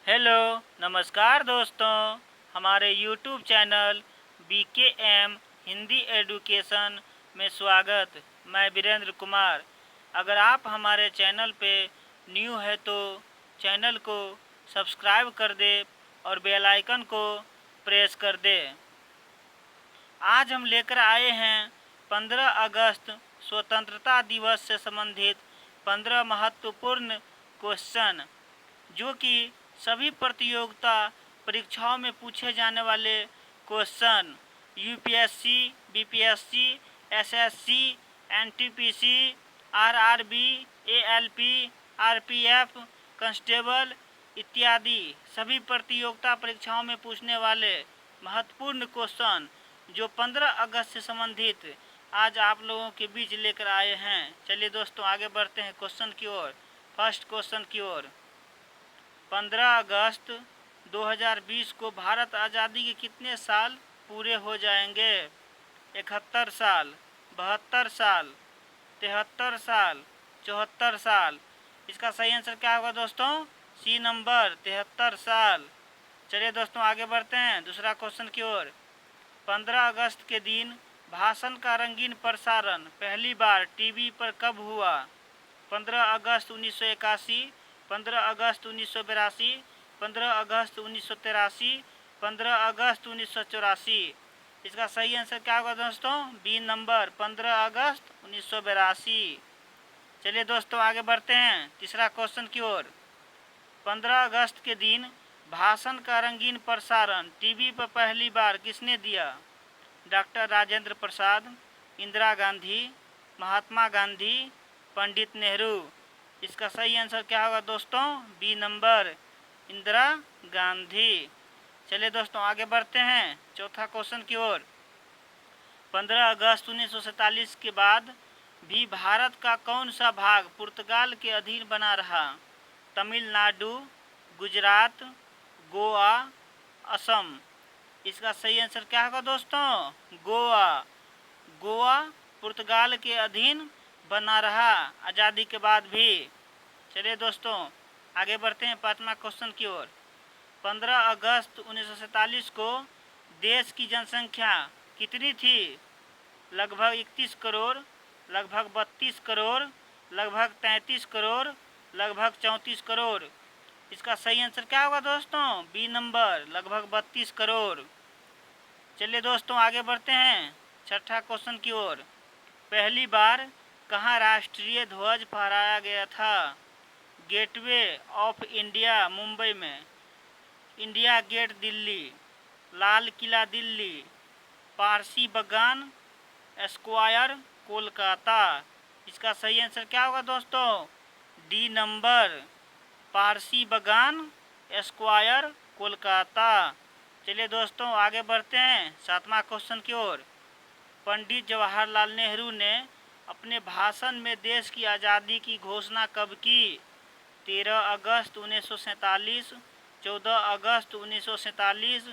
Hello, नमस्कार दोस्तों। हमारे YouTube channel BKM Hindi education में स्वागत। मैं वीरेंद्र कुमार। अगर आप हमारे चैनल पे न्यू है तो चैनल को सब्सक्राइब कर दे और बेल आइकन को प्रेस कर दे। आज हम लेकर आए हैं 15 अगस्त स्वतंत्रता दिवस से संबंधित 15 महत्वपूर्ण क्वेश्चन, जो कि सभी प्रतियोगिता परीक्षाओं में पूछे जाने वाले question UPSC, BPSC, SSC, NTPC, RRB, ALP, RPF, constable इत्यादि सभी प्रतियोगिता परीक्षाओं में पूछने वाले महत्वपूर्ण क्वेश्चन जो 15 अगस्त से संबंधित आज आप लोगों के बीच लेकर आए हैं। चलिए दोस्तों, आगे बढ़ते हैं क्वेश्चन की ओर। फर्स्ट क्वेश्चन की ओर। 15 अगस्त 2020 को भारत आज़ादी के कितने साल पूरे हो जाएंगे? 71 साल, 72 साल, 73 साल, 74 साल। इसका सही आंसर क्या होगा दोस्तों? सी नंबर, 73 साल। चलिए दोस्तों, आगे बढ़ते हैं दूसरा क्वेश्चन की ओर। 15 अगस्त के दिन भाषण का रंगीन प्रसारण पहली बार टीवी पर कब हुआ? 15 अगस्त 1981, 15 अगस्त 1982, 15 अगस्त 1983, 15 अगस्त 1984। इसका सही आंसर क्या होगा दोस्तों? बी नंबर, 15 अगस्त 1982। चलिए दोस्तों, आगे बढ़ते हैं तीसरा क्वेश्चन की ओर। 15 अगस्त के दिन भाषण का रंगीन प्रसारण टीवी पर पहली बार किसने दिया? डॉक्टर राजेंद्र प्रसाद, इंदिरा गांधी, महात्मा गांधी, पंडित नेहरू। इसका सही आंसर क्या होगा दोस्तों? B number, Indira Gandhi. चलिए दोस्तों, आगे बढ़ते हैं चौथा क्वेश्चन की ओर। 15 अगस्त 1947 के बाद भी भारत का कौन सा भाग पुर्तगाल के अधीन बना रहा? तमिलनाडु, गुजरात, गोवा, असम। इसका सही आंसर क्या होगा दोस्तों? गोवा। गोवा पुर्तगाल के अधीन बना रहा आज़ादी के बाद भी। चलिए दोस्तों, आगे बढ़ते हैं पांचवा क्वेश्चन की ओर। 15 अगस्त 1947 को देश की जनसंख्या कितनी थी? लगभग 31 करोड़, लगभग 32 करोड़, लगभग 33 करोड़, लगभग 34 करोड़। इसका सही आंसर क्या होगा दोस्तों? बी नंबर, लगभग 32 करोड़। चलिए दोस्तों, आगे बढ़ते हैं छठा क्वेश्चन की ओर। पहली बार कहाँ राष्ट्रीय ध्वज फहराया गया था? गेटवे ऑफ इंडिया मुंबई में, इंडिया गेट दिल्ली, लाल किला दिल्ली, पारसी बागान स्क्वायर कोलकाता। इसका सही आंसर क्या होगा दोस्तों? डी नंबर, पारसी बागान स्क्वायर कोलकाता। चलिए दोस्तों, आगे बढ़ते हैं सातवां क्वेश्चन की ओर। पंडित जवाहरलाल नेहरू ने अपने भाषण में देश की आज़ादी की घोषणा कब की? 13 अगस्त 1947, 14 अगस्त 1947,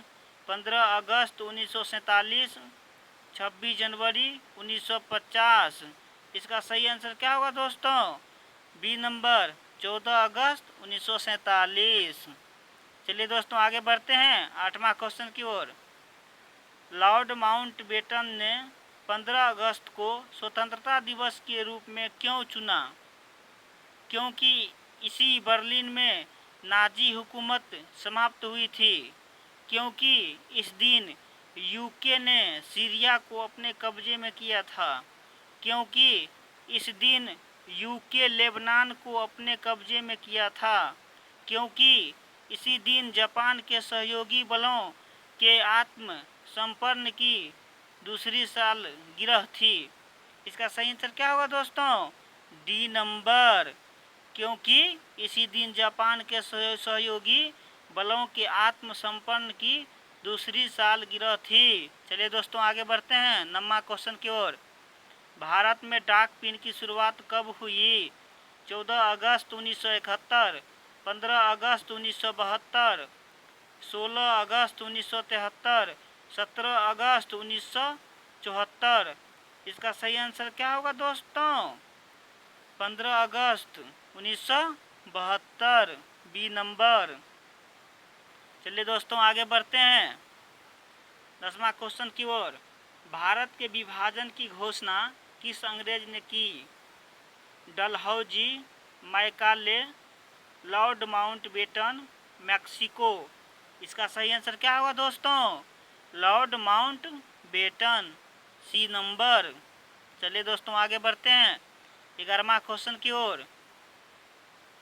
15 अगस्त 1947, 26 जनवरी 1950। इसका सही आंसर क्या होगा दोस्तों? बी नंबर, 14 अगस्त 1947। चलिए दोस्तों, आगे बढ़ते हैं आठवां क्वेश्चन की ओर। लॉर्ड माउंटबेटन ने 15 अगस्त को स्वतंत्रता दिवस के रूप में क्यों चुना? क्योंकि इसी बर्लिन में नाजी हुकूमत समाप्त हुई थी, क्योंकि इस दिन यूके ने सीरिया को अपने कब्जे में किया था, क्योंकि इस दिन यूके लेबनान को अपने कब्जे में किया था, क्योंकि इसी दिन जापान के सहयोगी बलों के आत्मसमर्पण की दूसरी सालगिरह थी। इसका सही आंसर क्या होगा दोस्तों? डी नंबर, क्योंकि इसी दिन जापान के सहयोगी बलों के आत्मसमर्पण की दूसरी सालगिरह थी। चलिए दोस्तों, आगे बढ़ते हैं नौवां क्वेश्चन की ओर। भारत में डाक पिन की शुरुआत कब हुई? 14 अगस्त 1971, 15 अगस्त 1972, 16 अगस्त 1973, 17 अगस्त 1974। इसका सही आंसर क्या होगा दोस्तों? 15 अगस्त 1972, बी नंबर। चलिए दोस्तों आगे बढ़ते हैं 10वां क्वेश्चन की ओर। भारत के विभाजन की घोषणा किस अंग्रेज ने की? Dalhousie, Macaulay, Lord Mountbatten, Mexico. इसका सही आंसर क्या होगा दोस्तों? Lord Mountbatten, C number. चलिए दोस्तों आगे बढ़ते हैं 11वां क्वेश्चन की ओर।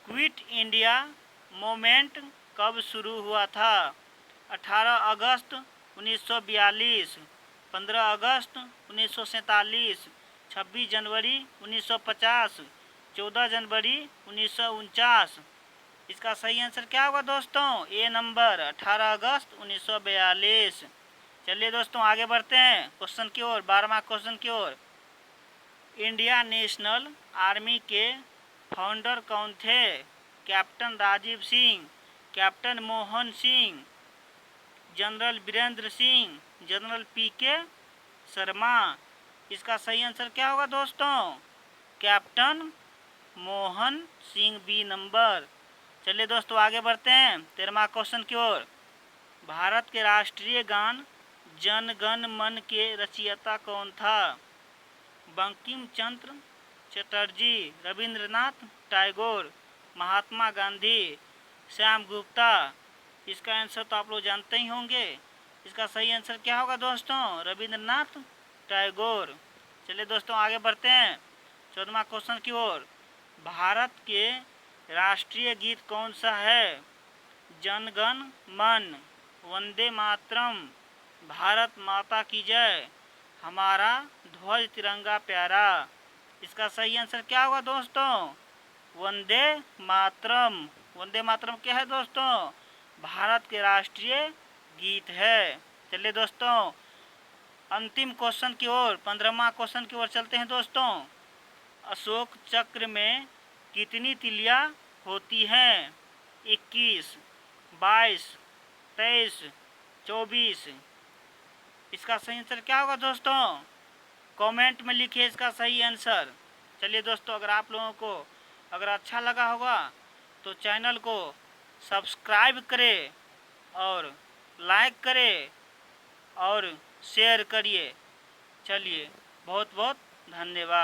क्विट इंडिया मूवमेंट कब शुरू हुआ था? 18 अगस्त 1942, 15 अगस्त 1947, 26 जनवरी 1950, 14 जनवरी 1949। इसका सही आंसर क्या होगा दोस्तों? ए नंबर 18 अगस्त 1942। चलिए दोस्तों आगे बढ़ते हैं क्वेश्चन की ओर 12वां क्वेश्चन की ओर। इंडिया नेशनल आर्मी के फाउंडर कौन थे? Captain Rajiv Singh, captain Mohan Singh, general Virendra Singh, general PK Sharma. इसका सही आंसर क्या होगा दोस्तों? कैप्टन मोहन सिंह, बी नंबर। चलिए दोस्तों आगे बढ़ते हैं 13वां क्वेश्चन की ओर। भारत के राष्ट्रीय गान जन गण मन के रचयिता कौन था? बंकिम चंद्र चटर्जी, रविंद्रनाथ टैगोर, महात्मा गांधी, श्याम गुप्ता। इसका आंसर तो आप लोग जानते ही होंगे। इसका सही आंसर क्या होगा दोस्तों? रविंद्रनाथ टैगोर। चलिए दोस्तों आगे बढ़ते हैं 14वां क्वेश्चन की ओर। भारत के राष्ट्रीय गीत कौन सा है? जनगण मन, वंदे मातरम, भारत माता की जय, हमारा ध्वज तिरंगा प्यारा। इसका सही आंसर क्या होगा दोस्तों? वंदे मातरम। वंदे मातरम क्या है दोस्तों? भारत के राष्ट्रीय गीत है। चलिए दोस्तों अंतिम क्वेश्चन की ओर 15वां क्वेश्चन की ओर चलते हैं दोस्तों। अशोक चक्र में कितनी तिलियां होती हैं? 21, 22, 23, 24। इसका सही आंसर क्या होगा दोस्तों? कमेंट में लिखिए इसका सही आंसर। चलिए दोस्तों अगर आप लोगों को अगर अच्छा लगा होगा तो चैनल को सब्सक्राइब करें और लाइक करें और शेयर करिए। चलिए बहुत बहुत धन्यवाद।